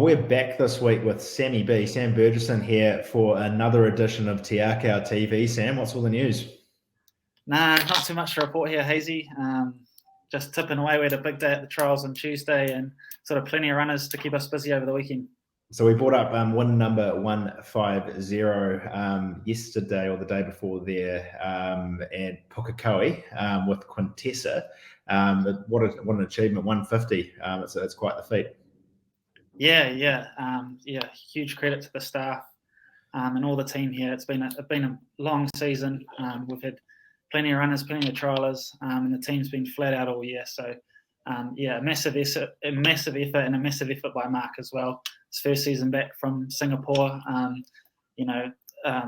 we're back this week with Sammy B, Sam Burgesson here for another edition of AKAU TV. Sam, what's all the news? Nah, not too much to report here, Hazy. Just tipping away. We had a big day at the trials on Tuesday and sort of plenty of runners to keep us busy over the weekend. So we brought up win number 150 yesterday or the day before there at Pukekohe with Quintessa. What an achievement, 150. It's quite the feat. Yeah. Huge credit to the staff and all the team here. It's been a long season. We've had plenty of runners, plenty of trialers, and the team's been flat out all year. So, a massive effort and a massive effort by Mark as well. His first season back from Singapore. The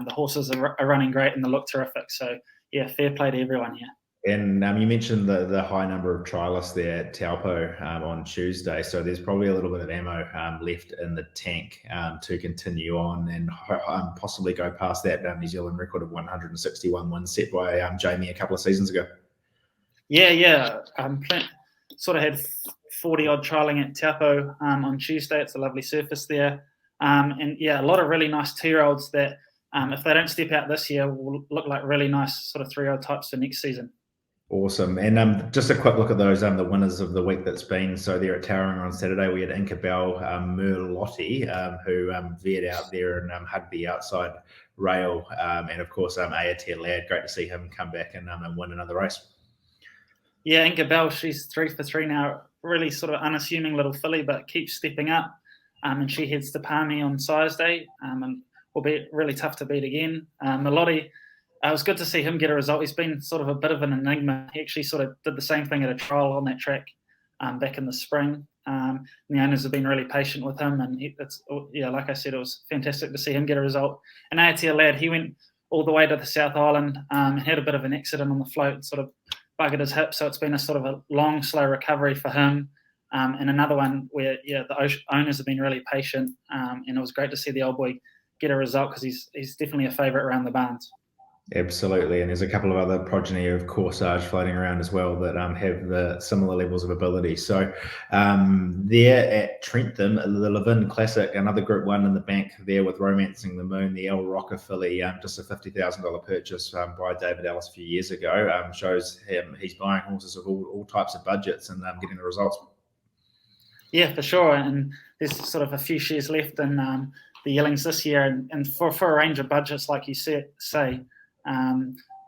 horses are running great and they look terrific. So, fair play to everyone here. And you mentioned the high number of trialists there at Taupo on Tuesday. So there's probably a little bit of ammo left in the tank to continue on and possibly go past that New Zealand record of 161 wins set by Jamie a couple of seasons ago. Sort of had 40-odd trialling at Taupo on Tuesday. It's a lovely surface there. A lot of really nice 2-year-olds that if they don't step out this year will look like really nice sort of 3-year-old types for next season. Awesome. And just a quick look at those, the winners of the week that's been. So there at Tauranga on Saturday, we had Inkabel Merlotti, who veered out there and hugged the outside rail. And of course, Ayatea Ladd, great to see him come back and win another race. Yeah, Inkabel, she's 3 for 3 now. Really sort of unassuming little filly, but keeps stepping up. And she heads to Palmy on Sires Day and will be really tough to beat again. Merlotti, it was good to see him get a result. He's been sort of a bit of an enigma. He actually sort of did the same thing at a trial on that track back in the spring. And the owners have been really patient with him. And like I said, it was fantastic to see him get a result. And Ayatea Ladd, he went all the way to the South Island and had a bit of an accident on the float and sort of buggered his hip. So it's been a sort of a long, slow recovery for him. And another one where, the owners have been really patient. And it was great to see the old boy get a result because he's definitely a favourite around the barns. Absolutely, and there's a couple of other progeny of Corsage floating around as well that have the similar levels of ability. So there at Trentham, the Levin Classic, another Group 1 in the bank there with Romancing the Moon, the El Rocker filly, just a $50,000 purchase by David Ellis a few years ago, shows him he's buying horses of all types of budgets and getting the results. Yeah, for sure, and there's sort of a few shares left in the Yellings this year, and for a range of budgets, like you say.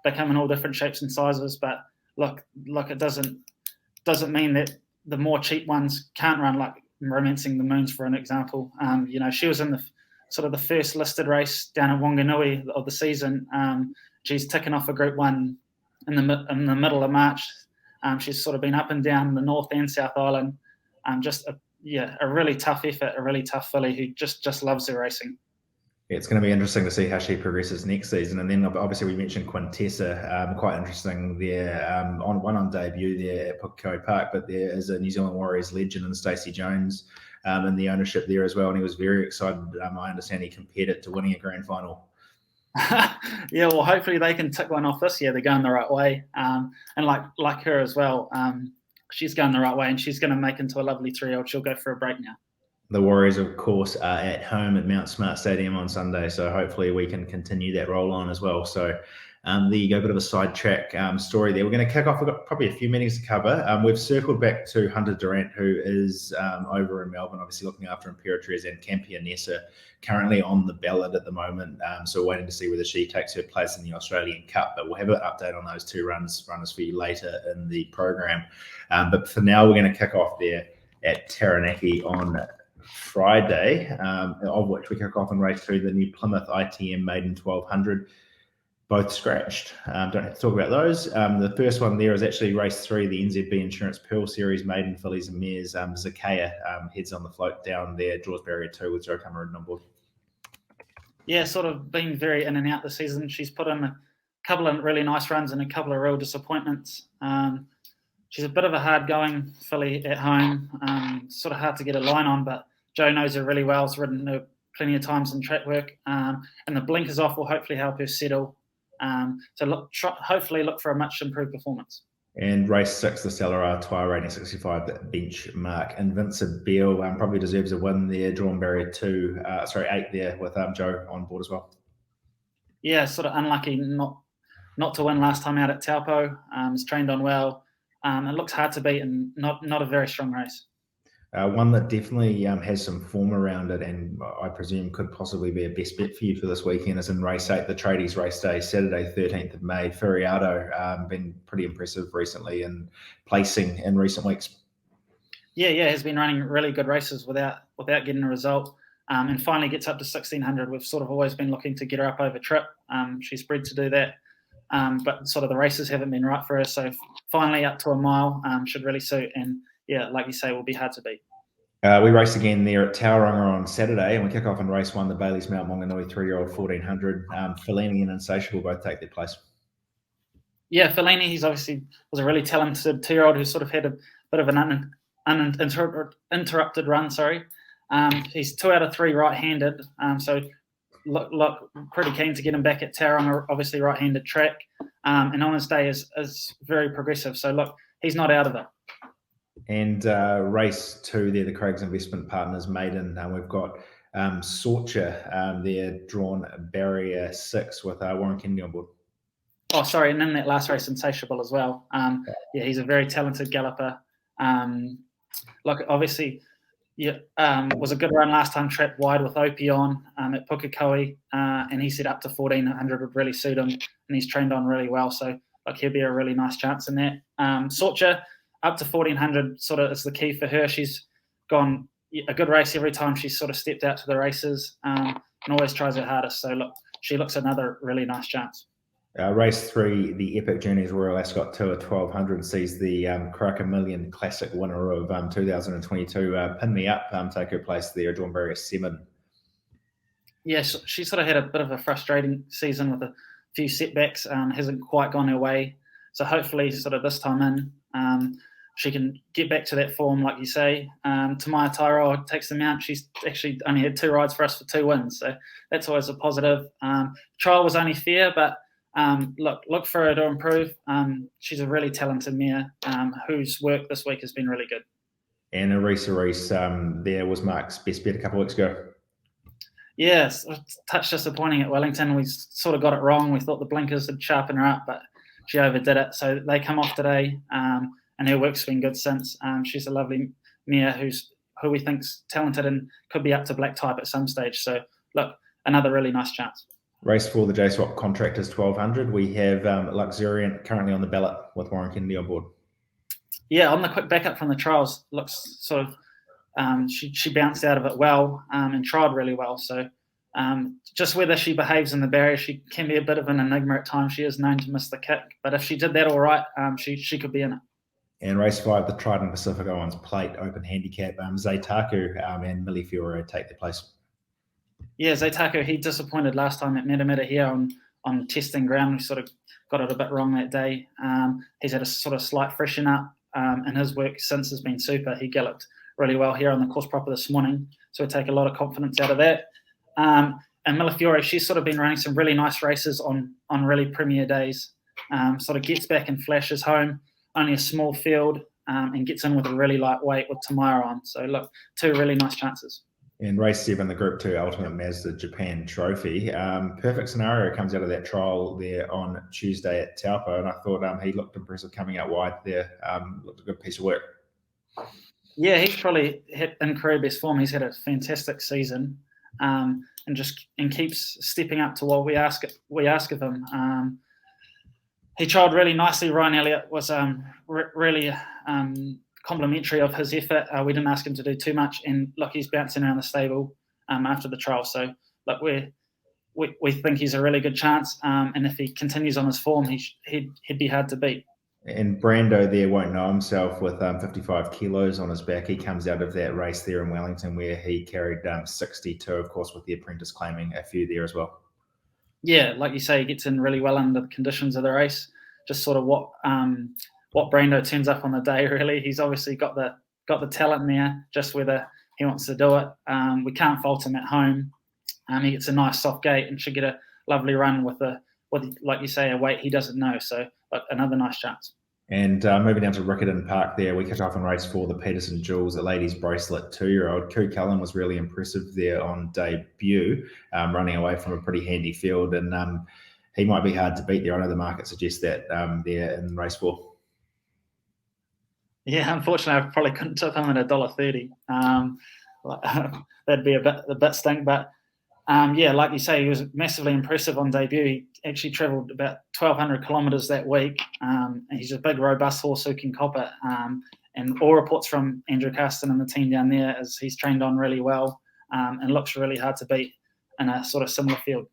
They come in all different shapes and sizes, but look, it doesn't mean that the more cheap ones can't run, like Romancing the Moons, for an example. She was in the first listed race down at Wanganui of the season. She's ticking off a Group 1 in the middle of March. She's sort of been up and down the North and South Island. A really tough effort, a really tough filly who just loves her racing. It's going to be interesting to see how she progresses next season. And then obviously we mentioned Quintessa, quite interesting there, on debut there at Pukekohe Park, but there is a New Zealand Warriors legend in Stacey Jones in the ownership there as well. And he was very excited. I understand he compared it to winning a grand final. Yeah, well, hopefully they can tick one off this year. They're going the right way. And like her as well, she's going the right way and she's going to make into a lovely 3-year-old. She'll go for a break now. The Warriors, of course, are at home at Mount Smart Stadium on Sunday, so hopefully we can continue that roll on as well. So there you go, a bit of a sidetrack story there. We're going to kick off. We've got probably a few meetings to cover. We've circled back to Hunter Durant, who is over in Melbourne, obviously looking after Imperatriz and Campionessa, currently on the ballot at the moment. So waiting to see whether she takes her place in the Australian Cup. But we'll have an update on those two runners for you later in the program. But for now, we're going to kick off there at Taranaki on Friday, of which we kick off in race 2, the new Plymouth ITM Maiden 1200, both scratched. Don't have to talk about those. The first one there is actually race 3, the NZB Insurance Pearl Series Maiden Fillies and Mares. Zakaya heads on the float down there, draws barrier 2 with Joe Cameron on board. Yeah, sort of been very in and out this season. She's put in a couple of really nice runs and a couple of real disappointments. She's a bit of a hard-going filly at home, sort of hard to get a line on, but Joe knows her really well. Has ridden her plenty of times in track work, and the blinkers off will hopefully help her settle. Hopefully look for a much improved performance. And race 6, the Stellar Tire rating 65 benchmark. Invincible probably deserves a win there. Drawn barrier 8 there with Joe on board as well. Yeah, sort of unlucky not to win last time out at Taupo. He's trained on well. It looks hard to beat and not a very strong race. One that definitely has some form around it, and I presume could possibly be a best bet for you for this weekend, is in race 8, the Tradies race day, Saturday, 13th of May. Furiado, been pretty impressive recently in placing in recent weeks. Yeah, has been running really good races without getting a result, and finally gets up to 1600. We've sort of always been looking to get her up over trip. She's bred to do that, but sort of the races haven't been right for her. So finally up to a mile should really suit, and yeah, like you say, will be hard to beat. We race again there at Tauranga on Saturday, and we kick off in race 1, the Bailey's Mount Maunganui 3-year-old 1400. Fellini and Insatiable both take their place. Yeah, Fellini, he's obviously was a really talented 2-year-old who sort of had a bit of an uninterrupted run. He's 2 out of 3 right-handed, so look pretty keen to get him back at Tauranga, obviously right-handed track, and on his day is very progressive. So look, he's not out of it. And race 2 there, the Craig's Investment Partners maiden. We've got Sorcha there, drawn barrier 6 with Warren Kennedy on board. Oh, sorry, and then that last race, Insatiable as well. Yeah, he's a very talented galloper. Look, obviously, was a good run last time, trapped wide with Opie on at Pukekohe, and he said up to 1400 would really suit him, and he's trained on really well. So, like, he'll be a really nice chance in that. Sorcha, up to 1400 sort of is the key for her. She's gone a good race every time she's sort of stepped out to the races, and always tries her hardest. So, look, she looks another really nice chance. Race 3, the Epic Journeys Royal Ascot Tour 1200 sees the Karaka Million Classic winner of 2022 Pin Me Up take her place there, drawn barrier 7. Yeah, she sort of had a bit of a frustrating season with a few setbacks. Hasn't quite gone her way. So hopefully sort of this time in, she can get back to that form, like you say. Tamaya Tairoa takes the mount. She's actually only had 2 rides for us for 2 wins. So that's always a positive. Trial was only fair, but look for her to improve. She's a really talented mare whose work this week has been really good. And Arisa there was Mark's best bet a couple of weeks ago. Yes, a touch disappointing at Wellington. We sort of got it wrong. We thought the blinkers would sharpen her up, but she overdid it. So they come off today, and her work's been good since. She's a lovely mare who we think's talented and could be up to black type at some stage. So look, another really nice chance. Race 4, the J-Swap Contractors 1200. We have Luxuriant currently on the ballot with Warren Kennedy on board. Yeah, on the quick backup from the trials, looks sort of she bounced out of it well and tried really well. So just whether she behaves in the barrier, she can be a bit of an enigma at times. She is known to miss the kick, but if she did that all right, she could be in it. And race 5, the Trident Pacific Owens Plate Open Handicap, Zaitaku and Millie Fiore take their place. Yeah, Zaitaku, he disappointed last time at Metameta here on testing ground. We sort of got it a bit wrong that day. He's had a sort of slight freshen up, and his work since has been super. He galloped really well here on the course proper this morning, so we take a lot of confidence out of that. And Millie Fiore, she's sort of been running some really nice races on really premier days. Sort of gets back and flashes home, only a small field, and gets in with a really light weight with Tamaya on. So look, 2 really nice chances. In race 7, the Group 2 Ultimate Mazda Japan Trophy. Perfect Scenario comes out of that trial there on Tuesday at Taupo, and I thought he looked impressive coming out wide there. Looked a good piece of work. Yeah, he's probably hit in career best form. He's had a fantastic season, and keeps stepping up to what we ask of him. He trialled really nicely. Ryan Elliott was really complimentary of his effort. We didn't ask him to do too much, and look, he's bouncing around the stable after the trial. So look, we think he's a really good chance, and if he continues on his form, he'd be hard to beat. And Brando there won't know himself with 55 kilos on his back. He comes out of that race there in Wellington where he carried 62, of course, with the apprentice claiming a few there as well. Yeah, like you say, he gets in really well under the conditions of the race. Just sort of what Brando turns up on the day, really. He's obviously got the talent there, just whether he wants to do it. We can't fault him at home. He gets a nice soft gate and should get a lovely run with like you say, a weight he doesn't know. So another nice chance. And moving down to Riccarton Park there, we kick off in race 4, the Peterson Jewels, the ladies bracelet 2-year-old. Koo Cullen was really impressive there on debut, running away from a pretty handy field. And he might be hard to beat there. I know the market suggests that there in race 4. Yeah, unfortunately, I probably couldn't tip him at $1.30. That'd be a bit stink. But yeah, like you say, he was massively impressive on debut. He actually travelled about 1,200 kilometres that week. And he's a big, robust horse who can cop it. And all reports from Andrew Carston and the team down there is he's trained on really well and looks really hard to beat in a sort of similar field.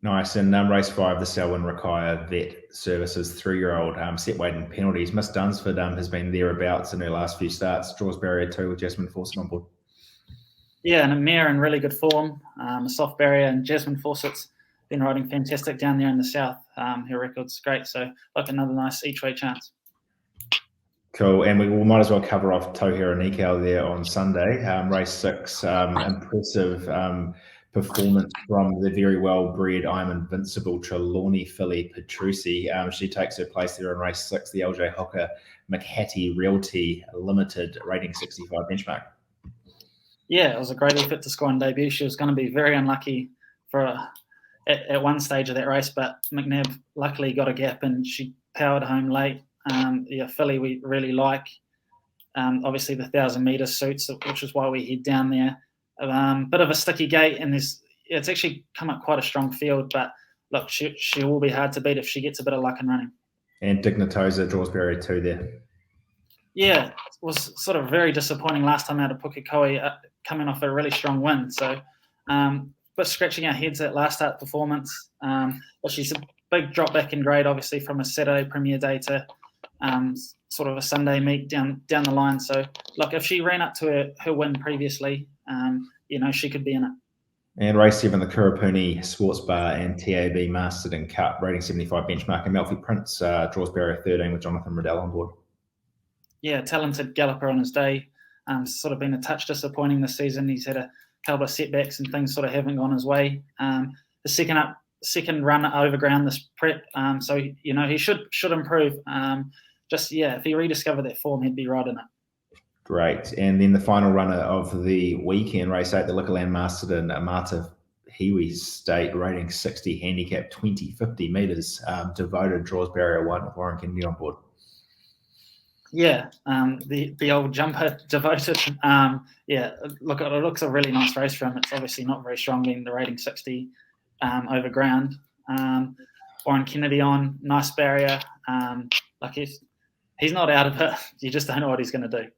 Nice. And race 5, the Selwyn Rakaya Vet Services 3-year-old, set weight and penalties. Miss Dunsford has been thereabouts in her last few starts. Draws barrier 2 with Jasmine Fawcett on board. Yeah, and a mare in really good form, a soft barrier, and Jasmine Fawcett's been riding fantastic down there in the south. Her record's great, so like another nice each-way chance. Cool, and we might as well cover off Tohira Nikau there on Sunday. Race 6, impressive performance from the very well-bred I'm Invincible Trelawney filly Petrucci. She takes her place there in race 6, the LJ Hooker McHattie Realty Limited, rating 65 benchmark. Yeah, it was a great effort to score on debut. She was going to be very unlucky at one stage of that race, but McNabb luckily got a gap and she powered home late. Yeah, filly we really like. Obviously the 1,000-metre suits, which is why we head down there. Bit of a sticky gate, and it's actually come up quite a strong field, but look, she will be hard to beat if she gets a bit of luck in running. And Dignitosa draws barrier 2 there. Yeah, it was sort of very disappointing last time out of Pukekohe, coming off a really strong win. So, but scratching our heads at last start performance. But she's a big drop back in grade, obviously, from a Saturday Premier Day to sort of a Sunday meet down the line. So, look, if she ran up to her win previously, she could be in it. And race 7, the Kurapuni Sports Bar and TAB Mastered and Cup, rating 75 benchmark. And Melfi Prince draws barrier 13 with Jonathan Riddell on board. Yeah, talented galloper on his day. Sort of been a touch disappointing this season. He's had a couple of setbacks and things sort of haven't gone his way. The second run over ground this prep, so he should improve. If he rediscovered that form, he'd be right in it. Great. And then the final runner of the weekend, race 8, the Liquorland Mastered and Amata Hiwi State, rating 60, handicap 50 metres. Devoted draws barrier 1 with Warren Kennedy on board. Yeah, the old jumper Devoted. Look, it looks a really nice race for him. It's obviously not very strong, being the rating 60 over ground. Warren Kennedy on, nice barrier. He's not out of it. You just don't know what he's going to do.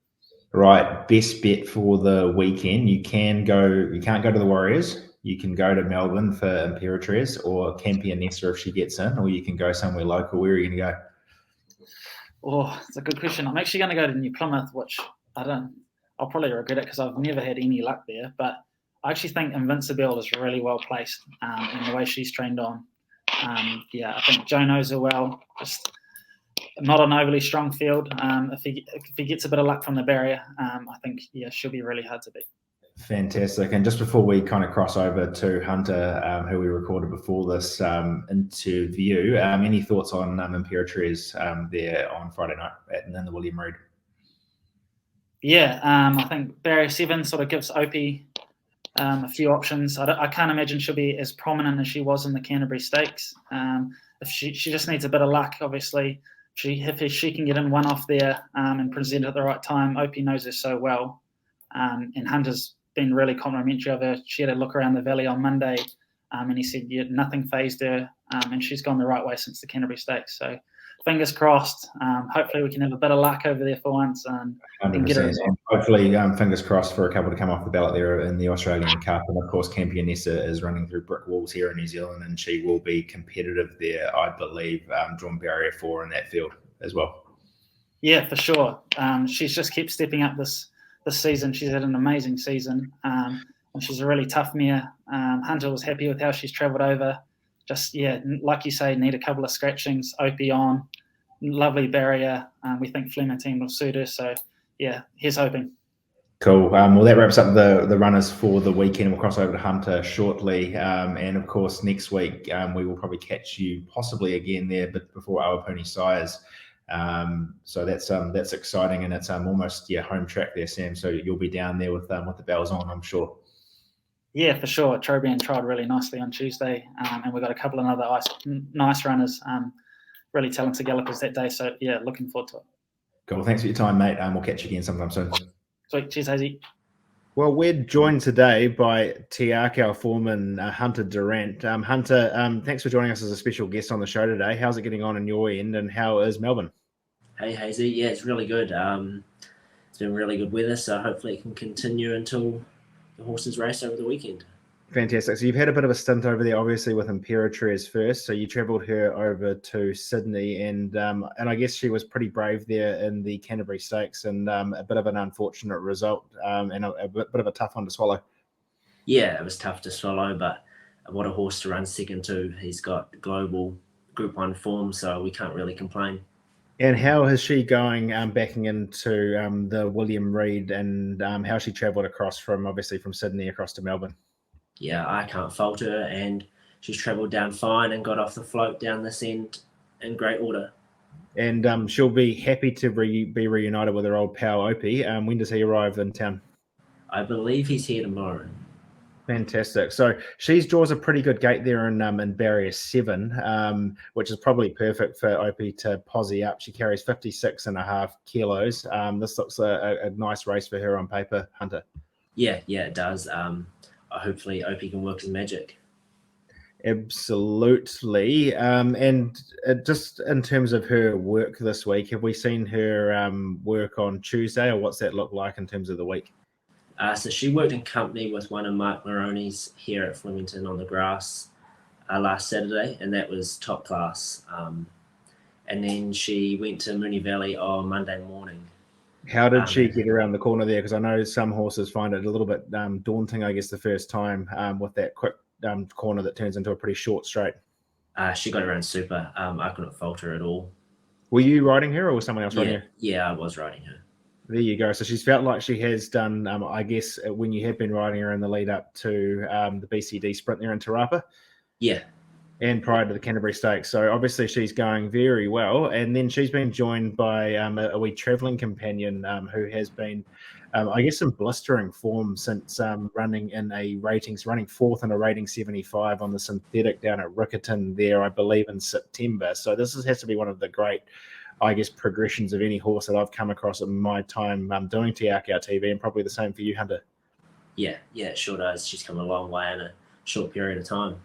Right, best bet for the weekend. You can't go to the Warriors. You can go to Melbourne for Imperatriz or Campionessa if she gets in, or you can go somewhere local. Where are you going to go? Oh, it's a good question. I'm actually going to go to New Plymouth, which I'll probably regret it because I've never had any luck there. But I actually think Invincible is really well placed in the way she's trained on. I think Joe knows her well. Just not an overly strong field. If he gets a bit of luck from the barrier, I think she'll be really hard to beat. Fantastic. And just before we kind of cross over to Hunter, who we recorded before this interview, any thoughts on Imperatriz there on Friday night in the William Reid? Yeah, I think barrier 7 sort of gives Opie a few options. I can't imagine she'll be as prominent as she was in the Canterbury Stakes. If she just needs a bit of luck, obviously. If she can get in one off there and present at the right time, Opie knows her so well. And Hunter's been really complimentary of her. She had a look around the valley on Monday and he said nothing fazed her and she's gone the right way since the Canterbury Stakes. So fingers crossed. Hopefully we can have a bit of luck over there for once and get her. And hopefully fingers crossed for a couple to come off the ballot there in the Australian Cup. And of course, Campionessa is running through brick walls here in New Zealand and she will be competitive there, I believe, drawn barrier 4 in that field as well. Yeah, for sure. She's just kept stepping up this season. She's had an amazing season and she's a really tough mare. Hunter was happy with how she's travelled over. Just, like you say, need a couple of scratchings. Opie on, lovely barrier. We think Flemington will suit her. So, here's hoping. Cool. Well, that wraps up the runners for the weekend. We'll cross over to Hunter shortly. And, of course, next week we will probably catch you possibly again there, but before our Pony Sires So that's exciting, and it's almost home track there, Sam. So you'll be down there with the bells on, I'm sure. Yeah, for sure. Trobian tried really nicely on Tuesday, and we've got a couple of other nice runners, really talented gallopers that day. So yeah, looking forward to it. Cool. Thanks for your time, mate. We'll catch you again sometime soon. Sweet. Cheers, Hazy. Well, we're joined today by AKAU foreman Hunter Durant. Hunter, thanks for joining us as a special guest on the show today. How's it getting on in your end, and how is Melbourne? Hey, Hazy. Yeah, it's really good. It's been really good weather, so hopefully it can continue until the horses race over the weekend. Fantastic. So you've had a bit of a stint over there, obviously, with Imperatriz first. So you travelled her over to Sydney, and I guess she was pretty brave there in the Canterbury Stakes, and a bit of an unfortunate result, and a bit of a tough one to swallow. Yeah, it was tough to swallow, but what a horse to run second to. He's got global Group 1 form, so we can't really complain. And how is she going backing into the William Reid, and how she travelled across from Sydney across to Melbourne? Yeah, I can't fault her, and she's travelled down fine and got off the float down this end in great order. And she'll be happy to be reunited with her old pal Opie. When does he arrive in town? I believe he's here tomorrow. Fantastic. So she draws a pretty good gate there in barrier 7, which is probably perfect for Opie to posse up. She carries 56.5 kilos. This looks a nice race for her on paper, Hunter. Yeah, it does. Hopefully Opie can work his magic. Absolutely. And just in terms of her work this week, have we seen her work on Tuesday, or what's that look like in terms of the week? So she worked in company with one of Mike Moroney's here at Flemington on the grass last Saturday, and that was top class. And then she went to Moonee Valley on Monday morning. How did she get around the corner there? Because I know some horses find it a little bit daunting, I guess, the first time with that quick corner that turns into a pretty short straight. She got around super. I couldn't fault her at all. Were you riding her, or was someone else riding her? Yeah, I was riding her. There you go. So she's felt like she has done, I guess, when you have been riding her in the lead up to the BCD sprint there in Te Rapa. Yeah. And prior to the Canterbury Stakes. So obviously she's going very well. And then she's been joined by a wee travelling companion who has been, I guess, in blistering form since running fourth in a rating 75 on the synthetic down at Riccarton there, I believe, in September. So this has to be one of the great, I guess, progressions of any horse that I've come across in my time doing AKAU TV, and probably the same for you, Hunter. Yeah, it sure does. She's come a long way in a short period of time.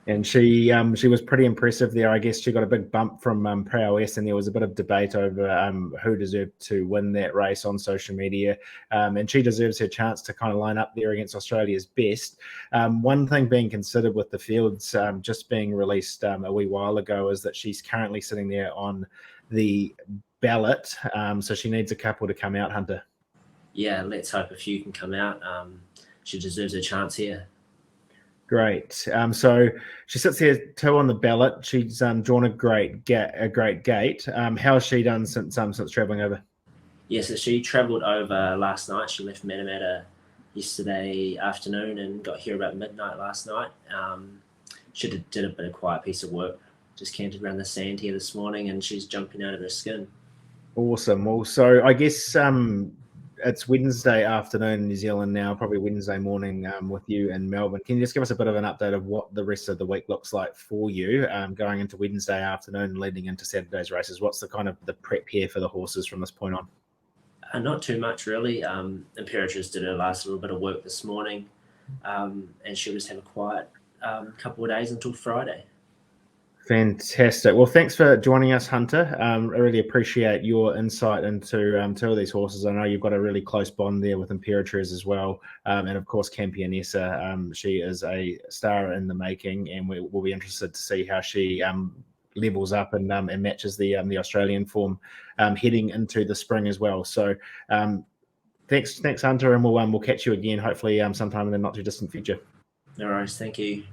And she was pretty impressive there. I guess she got a big bump from Prowess, and there was a bit of debate over who deserved to win that race on social media. And she deserves her chance to kind of line up there against Australia's best. One thing being considered with the fields just being released a wee while ago is that she's currently sitting there on the ballot. So she needs a couple to come out, Hunter. Yeah, let's hope a few can come out. She deserves a chance here. Great. So she sits here 2 on the ballot. She's drawn a great gate. How has she done since travelling over? Yes, so she travelled over last night. She left Matamata yesterday afternoon and got here about midnight last night. She did a bit of quiet piece of work. Just cantered around the sand here this morning, and she's jumping out of her skin. Awesome. Well, so I guess it's Wednesday afternoon in New Zealand now, probably Wednesday morning with you in Melbourne. Can you just give us a bit of an update of what the rest of the week looks like for you going into Wednesday afternoon and leading into Saturday's races? What's the kind of the prep here for the horses from this point on? Not too much, really. Imperatriz did her last little bit of work this morning, and she'll just have a quiet couple of days until Friday. Fantastic. Well, thanks for joining us, Hunter. I really appreciate your insight into 2 of these horses. I know you've got a really close bond there with Imperatriz as well. And of course, Campionessa. She is a star in the making, and we'll be interested to see how she levels up and matches the Australian form heading into the spring as well. So thanks, Hunter, and we'll catch you again, hopefully sometime in the not too distant future. No worries. Thank you.